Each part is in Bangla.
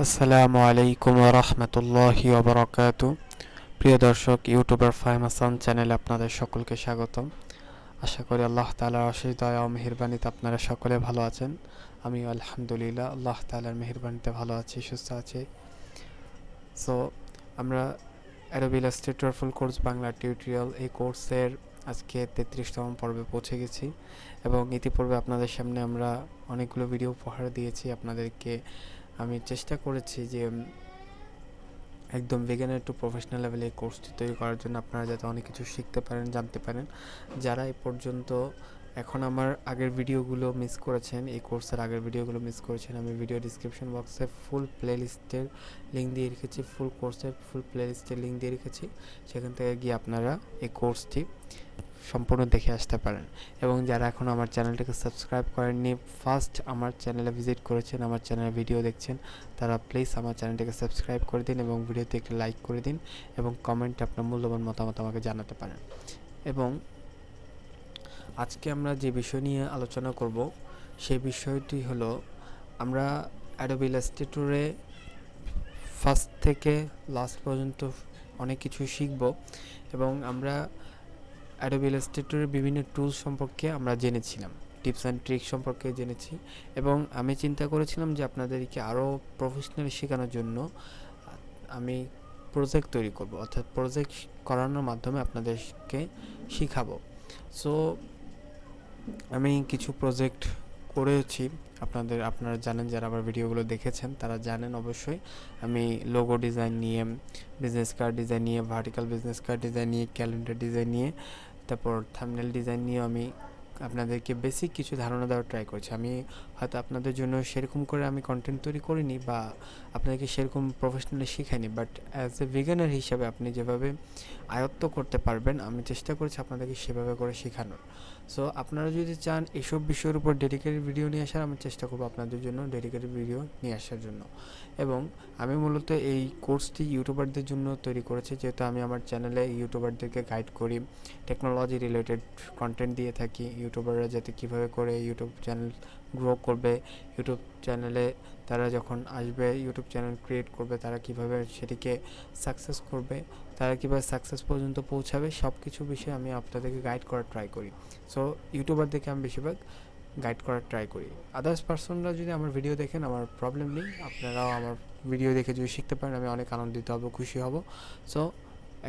আসসালামু আলাইকুম ওয়া রাহমাতুল্লাহি ওয়া বারাকাতু। প্রিয় দর্শক, ইউটিউবার ফাহিম হাসান চ্যানেলে আপনাদের সকলকে স্বাগতম। আশা করি আল্লাহ তাআলার অশেষ দয়া ও মেহেরবানিতে আপনারা সকলে ভালো আছেন। আমিও আলহামদুলিল্লাহ আল্লাহ তাআলার মেহেরবানিতে ভালো আছি, সুস্থ আছি। সো আমরা Adobe Illustrator full course Bangla tutorial এই কোর্সের আজকে 33তম পর্বে পৌঁছে গেছি এবং ইতিপূর্বে আপনাদের সামনে আমরা অনেকগুলো ভিডিও উপহার দিয়েছি। আপনাদেরকে আমি চেষ্টা করেছি যে একদম বিগিনার টু প্রফেশনাল লেভেলে এই কোর্সটি তৈরি করার জন্য আপনারা যাতে অনেক কিছু শিখতে পারেন, জানতে পারেন। যারা এই পর্যন্ত এখন আমার আগের ভিডিওগুলো মিস করেছেন, এই কোর্সের আগের ভিডিওগুলো মিস করেছেন, আমি ভিডিও ডিসক্রিপশন বক্সে ফুল প্লেলিস্টের লিঙ্ক দিয়ে রেখেছি, ফুল কোর্সের ফুল প্লেলিস্টের লিঙ্ক দিয়ে রেখেছি। সেখান থেকে গিয়ে আপনারা এই কোর্সটি সম্পূর্ণ দেখে আসতে পারেন। এবং যারা এখন আমার চ্যানেলটাকে সাবস্ক্রাইব করেননি, ফার্স্ট আমার চ্যানেলে ভিজিট করেছেন, আমার চ্যানেলে ভিডিও দেখছেন, তারা প্লিজ আমার চ্যানেলটাকে সাবস্ক্রাইব করে দিন এবং ভিডিওতে একটি লাইক করে দিন এবং কমেন্টে আপনার মূল্যবান মতামত আমাকে জানাতে পারেন। এবং আজকে আমরা যে বিষয় নিয়ে আলোচনা করব সেই বিষয়টি হলো, আমরা অ্যাডোবি ইলাস্ট্রেটরে ফার্স্ট থেকে লাস্ট পর্যন্ত অনেক কিছু শিখব এবং আমরা অ্যাডোবি ইলাস্ট্রেটরের বিভিন্ন টুলস সম্পর্কে আমরা জেনেছিলাম, টিপস অ্যান্ড ট্রিক্স সম্পর্কে জেনেছি এবং আমি চিন্তা করেছিলাম যে আপনাদেরকে আরও প্রফেশনালি শেখানোর জন্য আমি প্রজেক্ট তৈরি করব, অর্থাৎ প্রজেক্ট করানোর মাধ্যমে আপনাদেরকে শিখাবো। সো আমি কিছু প্রজেক্ট করেছি, আপনারা জানেন, যারা আমার ভিডিওগুলো দেখেছেন তারা জানেন অবশ্যই। আমি লোগো ডিজাইন নিয়ে, বিজনেস কার্ড ডিজাইন নিয়ে, ভার্টিক্যাল বিজনেস কার্ড ডিজাইন নিয়ে, ক্যালেন্ডার ডিজাইন নিয়ে, তারপর থাম্বনেল ডিজাইন নিয়ে আমি আপনাদেরকে বেসিক কিছু ধারণা দেওয়ার ট্রাই করছি। আমি হয়তো আপনাদের জন্য সেরকম করে আমি কন্টেন্ট তৈরি করিনি বা আপনাদেরকে সেরকম প্রফেশনালি শেখাইনি, বাট অ্যাজ এ বিগিনার হিসাবে আপনি যেভাবে আয়ত্ত করতে পারবেন আমি চেষ্টা করছি আপনাদেরকে সেভাবে করে শেখানোর। সো আপনারা যদি চান এসব বিষয়ের উপর ডেডিকেটেড ভিডিও নিয়ে আসার, আমি চেষ্টা করবো আপনাদের জন্য ডেডিকেটেড ভিডিও নিয়ে আসার জন্য। এবং আমি মূলত এই কোর্সটি ইউটিউবারদের জন্য তৈরি করেছি, যেহেতু আমি আমার চ্যানেলে ইউটিউবারদেরকে গাইড করি, টেকনোলজি রিলেটেড কন্টেন্ট দিয়ে থাকি। ইউটিউবাররা যাতে কীভাবে করে ইউটিউব চ্যানেল গ্রো করবে, ইউটিউব চ্যানেলে তারা যখন আসবে, ইউটিউব চ্যানেল ক্রিয়েট করবে, তারা কীভাবে সেটিকে সাকসেস করবে, তারা কীভাবে সাকসেস পর্যন্ত পৌঁছাবে, সব কিছু বিষয়ে আমি আপনাদেরকে গাইড করার ট্রাই করি। সো ইউটিউবারদেরকে আমি বেশিরভাগ গাইড করার ট্রাই করি। আদার্স পার্সনরা যদি আমার ভিডিও দেখেন আমার প্রবলেম নেই, আপনারাও আমার ভিডিও দেখে যদি শিখতে পারেন আমি অনেক আনন্দিত হব, খুশি হব। সো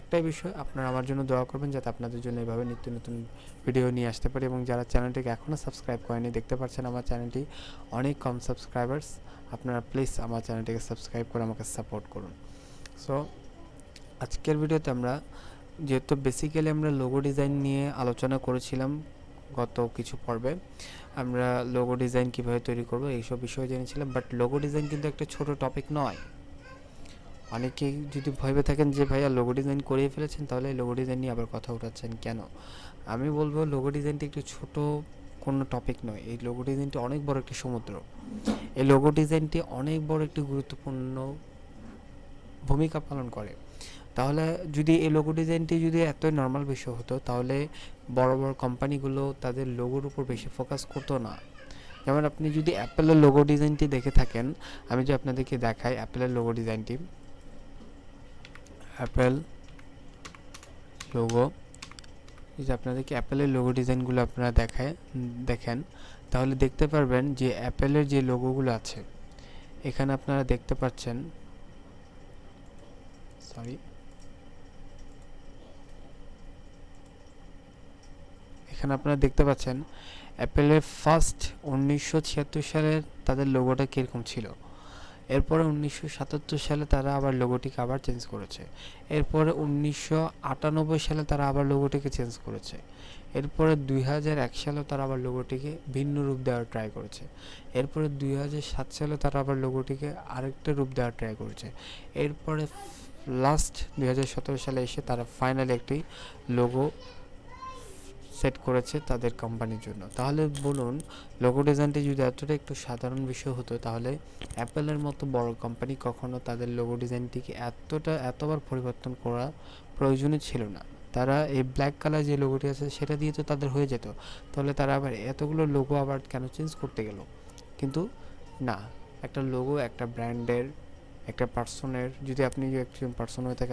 একটাই বিষয়, আপনারা আমার জন্য দোয়া করবেন যাতে আপনাদের জন্য এভাবে নিত্য নতুন ভিডিও নিয়ে আসতে পারি। এবং যারা চ্যানেলটিকে এখনও সাবস্ক্রাইব করেনি, দেখতে পাচ্ছেন আমার চ্যানেলটি অনেক কম সাবস্ক্রাইবার্স, আপনারা প্লিজ আমার চ্যানেলটিকে সাবস্ক্রাইব করে আমাকে সাপোর্ট করুন। সো আজকের ভিডিওতে আমরা, যেহেতু বেসিক্যালি আমরা লোগো ডিজাইন নিয়ে আলোচনা করেছিলাম গত কিছু পর্বে, আমরা লোগো ডিজাইন কীভাবে তৈরি করব এইসব বিষয়ে জেনেছিলাম, বাট লোগো ডিজাইন কিন্তু একটা ছোট টপিক নয়। অনেকেই যদি ভেবে থাকেন যে ভাইয়া লোগো ডিজাইন করিয়ে ফেলেছেন, তাহলে লোগো ডিজাইন নিয়ে আবার কথা উঠাচ্ছেন কেন? আমি বলবো লোগো ডিজাইনটি একটু ছোট কোনো টপিক নয়, এই লোগো ডিজাইনটি অনেক বড় একটি সমুদ্র। এই লোগো ডিজাইনটি অনেক বড় একটি গুরুত্বপূর্ণ ভূমিকা পালন করে। তাহলে যদি এই লোগো ডিজাইনটি যদি এতই নর্মাল বিষয় হতো, তাহলে বড় বড় কোম্পানিগুলো তাদের লোগোর উপর বেশি ফোকাস করতো না। যেমন আপনি যদি অ্যাপেলের লোগো ডিজাইনটি দেখে থাকেন, আমি যদি আপনাদেরকে দেখাই অ্যাপেলের লোগো ডিজাইনটি, অ্যাপেল লোগো, যদি আপনাদেরকে অ্যাপেলের লোগো ডিজাইনগুলো আপনারা দেখেন, তাহলে দেখতে পারবেন যে অ্যাপেলের যে লোগোগুলো আছে, এখানে আপনারা দেখতে পাচ্ছেন, এখানে আপনারা দেখতে পাচ্ছেন অ্যাপেলের ফার্স্ট 1976 সালে তাদের লোগোটা কীরকম ছিল। এরপরে 1977 সালে তারা আবার লোগোটিকে আবার চেঞ্জ করেছে। এরপরে 1998 সালে তারা আবার লোগোটিকে চেঞ্জ করেছে। এরপরে 2001 সালে তারা আবার লোগোটিকে ভিন্ন রূপ দেওয়ার ট্রাই করেছে। এরপরে 2007 সালে তারা আবার লোগোটিকে আরেকটা রূপ দেওয়ার ট্রাই করেছে। এরপরে লাস্ট 2017 সালে এসে তারা ফাইনালি একটি লোগো সেট করেছে তাদের কোম্পানির জন্য। তাহলে বলুন, লোগো ডিজাইনটি যদি এতটা একটু সাধারণ বিষয় হতো, তাহলে অ্যাপেলের মতো বড় কোম্পানি কখনো তাদের লোগো ডিজাইনটিকে এতবার পরিবর্তন করা প্রয়োজনই ছিল না। তারা এই ব্ল্যাক কালার যে লোগোটি আছে সেটা দিয়ে তো তাদের হয়ে যেত, তাহলে তারা আবার এতগুলো লোগো আবার কেন চেঞ্জ করতে গেল? কিন্তু না, একটা লোগো একটা ব্র্যান্ডের একটা পার্সনের যদি আপনি একজন পার্সন হয়ে থাকে,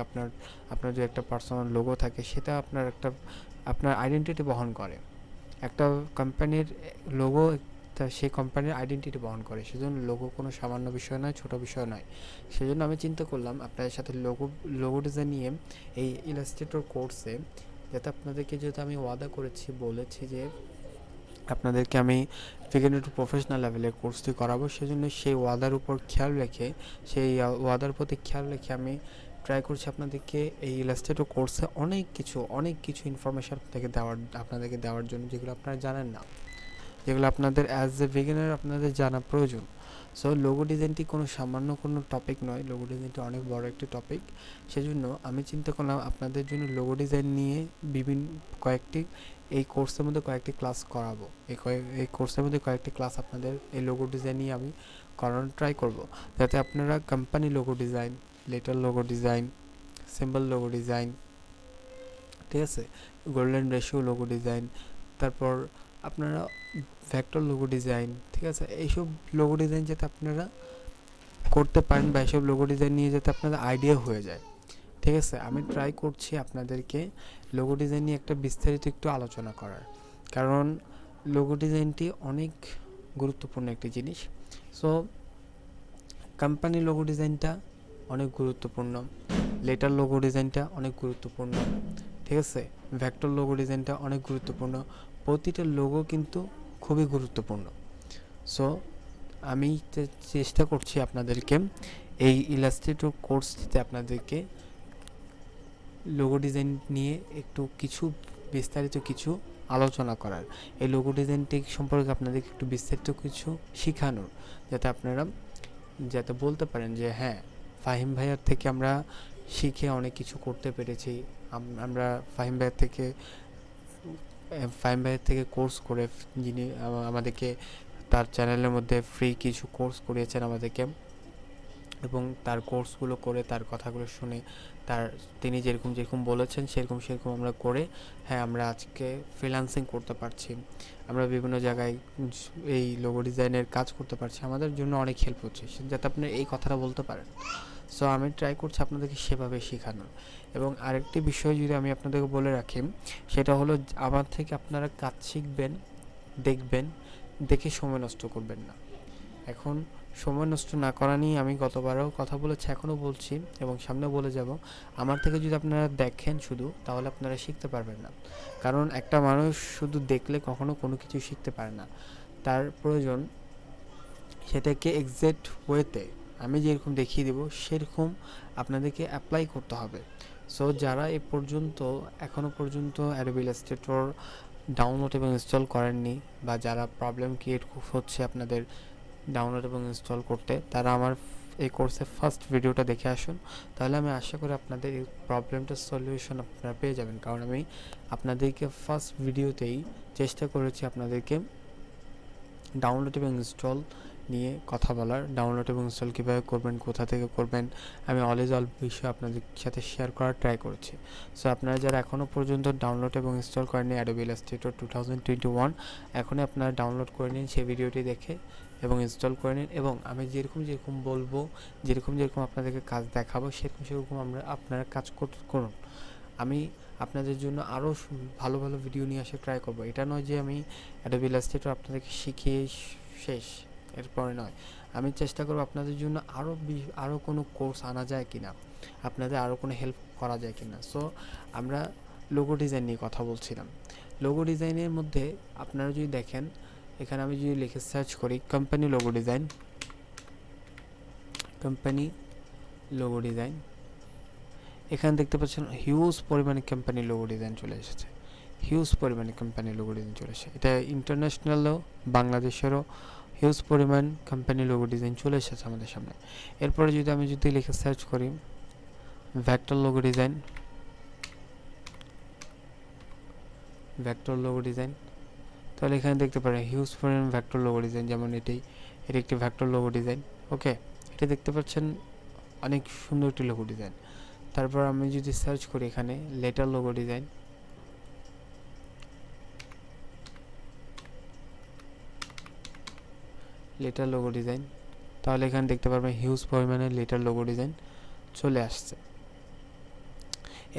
আপনার যদি একটা পার্সোনাল লোগো থাকে, সেটা আপনার আইডেন্টিটি বহন করে। একটা কোম্পানির লোগো সেই কোম্পানির আইডেন্টিটি বহন করে, সেজন্য লোগো কোনো সামান্য বিষয় নয়, ছোট বিষয় নয়। সেজন্য আমি চিন্তা করলাম আপনাদের সাথে লোগো ডিজাইন নিয়ে এই ইলাস্ট্রেটর কোর্সে, যাতে আপনাদেরকে, যেহেতু আমি ওয়াদা করেছি, বলেছি যে আপনাদেরকে আমি বিগিনার টু প্রফেশনাল লেভেলের কোর্সটি করাবো, সেজন্য সেই ওয়াদার উপর খেয়াল রেখে, সেই ওয়াদার প্রতি খেয়াল রেখে আমি ট্রাই করছি আপনাদেরকে এই ইলাস্ট্রেটর কোর্সে অনেক কিছু ইনফরমেশান আপনাদেরকে দেওয়ার জন্য, যেগুলো আপনারা জানেন না, যেগুলো আপনাদের অ্যাজ এ বিগিনার আপনাদের জানা প্রয়োজন। সো লোগো ডিজাইনটি কোনো সামান্য কোনো টপিক নয়, লোগো ডিজাইনটি অনেক বড় একটি টপিক। সেজন্য আমি চিন্তা করলাম আপনাদের জন্য লোগো ডিজাইন নিয়ে এই কোর্সের মধ্যে কয়েকটি ক্লাস করাবো। এই কোর্সের মধ্যে কয়েকটি ক্লাস আপনাদের এই লোগো ডিজাইন নিয়ে আমি করানোর ট্রাই করব, যাতে আপনারা company logo design, letter logo design, symbol logo design, ঠিক আছে, গোল্ডেন রেশিও লোগো ডিজাইন, তারপর আপনারা ভেক্টর লোগো ডিজাইন, ঠিক আছে, এইসব লোগো ডিজাইন যাতে আপনারা করতে পারেন, বা এইসব লোগো ডিজাইন নিয়ে যাতে আপনাদের আইডিয়া হয়ে যায়, ঠিক আছে। আমি ট্রাই করছি আপনাদেরকে লোগো ডিজাইন নিয়ে একটা বিস্তারিত একটু আলোচনা করার, কারণ লোগো ডিজাইনটি অনেক গুরুত্বপূর্ণ একটি জিনিস। সো কোম্পানি লোগো ডিজাইনটা অনেক গুরুত্বপূর্ণ, লেটার লোগো ডিজাইনটা অনেক গুরুত্বপূর্ণ, ঠিক আছে, ভেক্টর লোগো ডিজাইনটা অনেক গুরুত্বপূর্ণ। প্রতিটা লোগো কিন্তু খুবই গুরুত্বপূর্ণ। সো আমি চেষ্টা করছি আপনাদেরকে এই ইলাস্ট্রেটর কোর্সটিতে আপনাদেরকে লোগো ডিজাইন নিয়ে কিছু বিস্তারিত কিছু আলোচনা করার, এই লোগো ডিজাইনটি সম্পর্কে আপনাদেরকে একটু বিস্তারিত কিছু শেখানোর, যাতে বলতে পারেন যে হ্যাঁ, ফাহিম ভাইয়ার থেকে আমরা শিখে অনেক কিছু করতে পেরেছি। আমরা ফাহিম ভাইয়ের থেকে কোর্স করে, যিনি আমাদেরকে তার চ্যানেলের মধ্যে ফ্রি কিছু কোর্স করিয়েছেন আমাদেরকে, এবং তার কোর্সগুলো করে, তার কথাগুলো শুনে, তিনি যেরকম বলেছেন সেরকম আমরা করে, হ্যাঁ, আমরা আজকে ফ্রিল্যান্সিং করতে পারছি, আমরা বিভিন্ন জায়গায় এই লোগো ডিজাইনের কাজ করতে পারছি, আমাদের জন্য অনেক হেল্প হচ্ছে, যাতে আপনি এই কথাটা বলতে পারেন। সো আমি ট্রাই করছি আপনাদেরকে সেভাবে শেখানোর। এবং আরেকটি বিষয় যদি আমি আপনাদেরকে বলে রাখি, সেটা হলো আমার থেকে আপনারা কাজ শিখবেন, দেখবেন, দেখে সময় নষ্ট করবেন না। এখন সময় নষ্ট না করা নিয়ে আমি গতবারও কথা বলেছি, এখনও বলছি এবং সামনে বলে যাব, আমার থেকে যদি আপনারা দেখেন শুধু, তাহলে আপনারা শিখতে পারবেন না। কারণ একটা মানুষ শুধু দেখলে কখনো কোনো কিছু শিখতে পারে না, তার প্রয়োজন সেটাকে এক্সাক্ট ওয়েতে আমি যেরকম দেখিয়ে দেবো সেরকম আপনাদেরকে অ্যাপ্লাই করতে হবে। সো যারা এখনও পর্যন্ত অ্যাডোবি ইলাস্ট্রেটর ডাউনলোড এবং ইনস্টল করেননি, বা যারা প্রবলেম ক্রিয়েট হচ্ছে আপনাদের ডাউনলোড এবং ইনস্টল করতে, তারা আমার এই কোর্সের ফার্স্ট ভিডিওটা দেখে আসুন, তাহলে আমি আশা করি আপনাদের এই প্রবলেমটার সলিউশন আপনারা পেয়ে যাবেন। কারণ আমি আপনাদেরকে ফার্স্ট ভিডিওতেই চেষ্টা করেছি আপনাদেরকে ডাউনলোড এবং ইনস্টল নিয়ে কথা বলার, ডাউনলোড এবং ইনস্টল কীভাবে করবেন, কোথা থেকে করবেন, আমি অল বিষয় আপনাদের সাথে শেয়ার করার ট্রাই করছি। সো আপনারা যারা এখনও পর্যন্ত ডাউনলোড এবং ইনস্টল করেননি অ্যাডোবি ইলাস্ট্রেটর 2021, এখনই আপনারা ডাউনলোড করে নিন সেই ভিডিওটি দেখে এবং ইনস্টল করে নিন, এবং আমি যেরকম বলবো, যেরকম আপনাদেরকে কাজ দেখাবো, সেরকম আপনারা কাজ করুন। আমি আপনাদের জন্য আরও ভালো ভিডিও নিয়ে আসে ট্রাই করব। এটা নয় যে আমি অ্যাডোবি ইলাস্ট্রেটর আপনাদেরকে শিখিয়ে শেষ, এরপরে নয়, আমি চেষ্টা করব আপনাদের জন্য আরও কোনো কোর্স আনা যায় কিনা, আপনাদের আরও কোনো হেল্প করা যায় কিনা। সো আমরা লোগো ডিজাইন নিয়ে কথা বলছিলাম। লোগো ডিজাইনের মধ্যে আপনারা যদি দেখেন, এখানে আমি যদি লিখে সার্চ করি কোম্পানি লোগো ডিজাইন, এখানে দেখতে পাচ্ছেন হিউজ পরিমাণে কোম্পানি লোগো ডিজাইন চলে এসেছে, এটা ইন্টারন্যাশনালও, বাংলাদেশেরও হিউজ পরিমাণ কোম্পানি লোগো ডিজাইন চলে এসেছে আমাদের সামনে। এরপরে আমি লিখে সার্চ করি ভেক্টর লোগো ডিজাইন, তাহলে এখানে দেখতে পারেন হিউজ পরিমাণ ভেক্টর লোগো ডিজাইন, যেমন এটি একটি ভেক্টর লোগো ডিজাইন। ওকে, এটা দেখতে পাচ্ছেন অনেক সুন্দর একটি লোগো ডিজাইন। তারপর আমি যদি সার্চ করি এখানে লেটার লোগো ডিজাইন, তাহলে এখানে দেখতে পারবেন হিউজ পরিমাণে লেটার লোগো ডিজাইন চলে আসছে।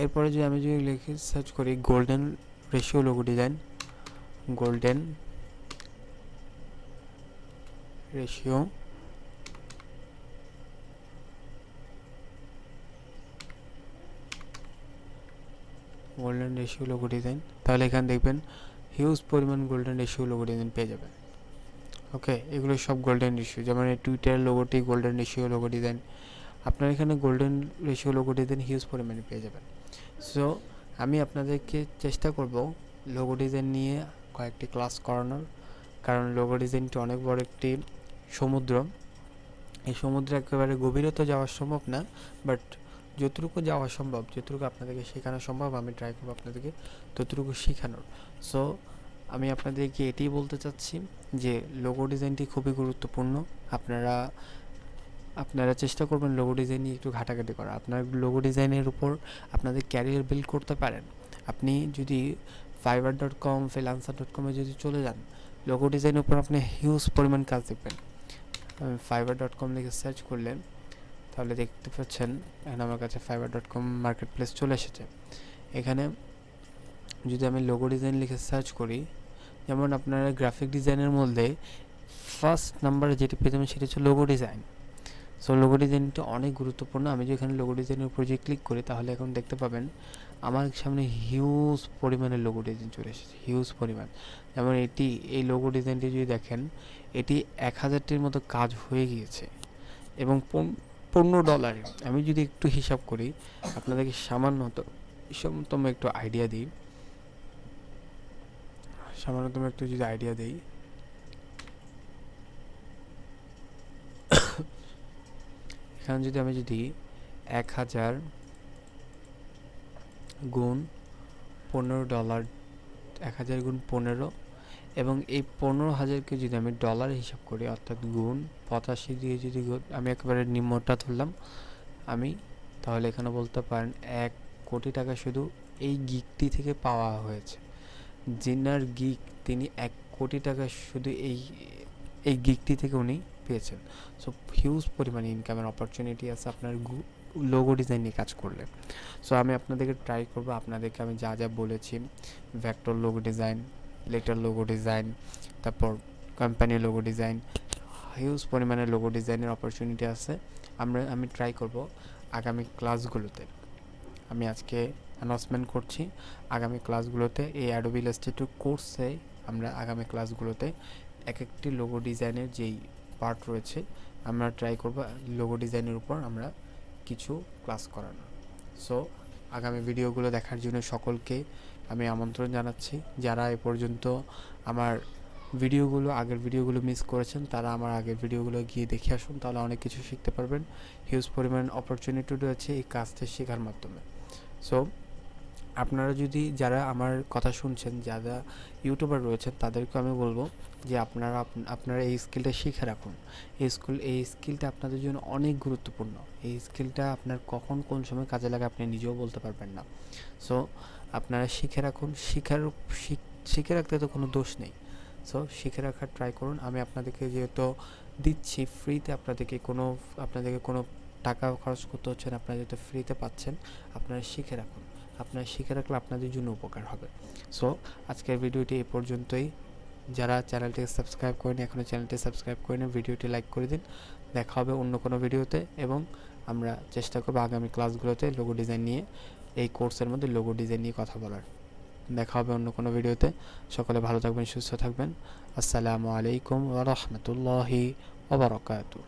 এরপরে যদি আমি লিখে সার্চ করি golden ratio logo design, golden ratio logo design, তাহলে এখানে দেখবেন হিউজ পরিমাণ গোল্ডেন রেশিও লোগো ডিজাইন পেয়ে যাবেন। ওকে, এগুলো সব গোল্ডেন রেশিও, যেমন এই টুইটার লোগোটি গোল্ডেন রেশিও লোগো ডিজাইন, আপনার এখানে golden ratio logo design huge পরিমাণে পেয়ে যাবেন। সো আমি আপনাদেরকে চেষ্টা করব লোগো ডিজাইন নিয়ে কয়েকটি ক্লাস করানোর, কারণ লোগো ডিজাইনটি অনেক বড় একটি সমুদ্র। এই সমুদ্রে একেবারে গভীরতা যাওয়া সম্ভব না, বাট যতটুকু যাওয়া সম্ভব, যতটুকু আপনাদেরকে শেখানো সম্ভব, আমি ট্রাই করবো আপনাদেরকে ততটুকু শেখানোর। সো আমি আপনাদেরকে এটাই বলতে চাচ্ছি যে লোগো ডিজাইনটি খুবই গুরুত্বপূর্ণ। আপনারা চেষ্টা করবেন লোগো ডিজাইন নিয়ে একটু ঘাটাঘাটি করা। আপনার লোগো ডিজাইনের উপর আপনাদের ক্যারিয়ার বিল্ড করতে পারেন। আপনি যদি fiverr.com freelancer.com-এ যদি চলে যান, লোগো ডিজাইনের উপর আপনি হিউজ পরিমাণ কাজ দেখবেন। fiverr.com লিখে সার্চ করলেন, তাহলে দেখতে পাচ্ছেন এখানে আমার কাছে fiverr.com মার্কেট প্লেস চলে এসেছে। এখানে যদি আমি লোগো ডিজাইন লিখে সার্চ করি, যেমন আপনারা গ্রাফিক ডিজাইনের মধ্যে ফার্স্ট নাম্বারে যেটি পেয়ে যাবেন সেটা হচ্ছে লোগো ডিজাইন। সো লোগো ডিজাইনটা অনেক গুরুত্বপূর্ণ। আমি যদি এখানে লোগো ডিজাইনের উপর যদি ক্লিক করি, তাহলে এখন দেখতে পাবেন আমার সামনে হিউজ পরিমাণে লোগো ডিজাইন চলে এসেছে, হিউজ পরিমাণ। যেমন এই লোগো ডিজাইনটি যদি দেখেন, এটি 1000টির মতো কাজ হয়ে গিয়েছে এবং $15। আমি যদি একটু হিসাব করি, আপনাদেরকে সামান্যতম একটু আইডিয়া দিই, এখানে আমি যদি 1000 গুণ $15, 1000 গুণ 15, এবং এই 15,000কে যদি আমি ডলার হিসাব করি, অর্থাৎ গুণ 85 দিয়ে যদি আমি একেবারে নিম্নটা ধরলাম তাহলে এখানে বলতে পারেন 1 কোটি টাকা শুধু এই গিগটি থেকে পাওয়া হয়েছে। জিনার গিগ, তিনি 1 কোটি টাকা শুধু এই গিগটি থেকে উনি পেয়েছেন। সো হিউজ পরিমাণে ইনকামের অপরচুনিটি আছে আপনার লোগো ডিজাইন নিয়ে কাজ করলে। সো আমি আপনাদেরকে ট্রাই করবো, আপনাদেরকে আমি যা যা বলেছি, vector logo design, letter logo design, তারপর কোম্পানি লোগো ডিজাইন, হিউজ পরিমাণে লোগো ডিজাইনের অপরচুনিটি আছে। আমি ট্রাই করব আগামী ক্লাসগুলোতে, আমি আজকে অ্যানাউন্সমেন্ট করছি, আগামী ক্লাসগুলোতে এই অ্যাডোবি ইলাস্ট্রেটর কোর্সে আমরা আগামী ক্লাসগুলোতে এক একটি লোগো ডিজাইনের যেই পার্ট রয়েছে, আমরা ট্রাই করব লোগো ডিজাইনের উপর আমরা কিছু ক্লাস করানো। সো আগামী ভিডিওগুলো দেখার জন্য সকলকে আমি আমন্ত্রণ জানাচ্ছি। যারা এ পর্যন্ত আমার আগের ভিডিওগুলো মিস করেছেন, তারা আমার আগের ভিডিওগুলো গিয়ে দেখে আসুন, তাহলে অনেক কিছু শিখতে পারবেন। হিউজ পরিমাণ অপরচুনিটি রয়েছে এই কাজটা শেখার মাধ্যমে। সো আপনারা যারা আমার কথা শুনছেন, যারা ইউটিউবার রয়েছেন, তাদেরকে আমি বলবো যে আপনারা এই স্কিলটা শিখে রাখুন। এই স্কিলটা আপনাদের জন্য অনেক গুরুত্বপূর্ণ। এই স্কিলটা আপনার কখন কোন সময় কাজে লাগে আপনি নিজেও বলতে পারবেন না। সো আপনারা শিখে রাখুন। শিখে রাখতে তো কোনো দোষ নেই। সো শিখে রাখার ট্রাই করুন। আমি আপনাদেরকে যেহেতু দিচ্ছি ফ্রিতে, আপনাদেরকে কোনো টাকা খরচ করতে হচ্ছে না, আপনারা যেহেতু ফ্রিতে পাচ্ছেন, আপনারা শিখে রাখুন। আপনারা শিখে রাখলে আপনাদের জন্য উপকার হবে। সো আজকের ভিডিওটি এই পর্যন্তই। যারা চ্যানেলটিকে সাবস্ক্রাইব করেনি, এখনও চ্যানেলটি সাবস্ক্রাইব করে নিন, ভিডিওটি লাইক করে দিন। দেখা হবে অন্য কোনো ভিডিওতে, এবং আমরা চেষ্টা করব আগামী ক্লাসগুলোতে লোগো ডিজাইন নিয়ে, এই কোর্সের মধ্যে লোগো ডিজাইন নিয়ে কথা বলার। দেখা হবে অন্য কোনো ভিডিওতে। সকলে ভালো থাকবেন, সুস্থ থাকবেন। আসসালামু আলাইকুম ওয়া রাহমাতুল্লাহি ওয়া বারাকাতুহু।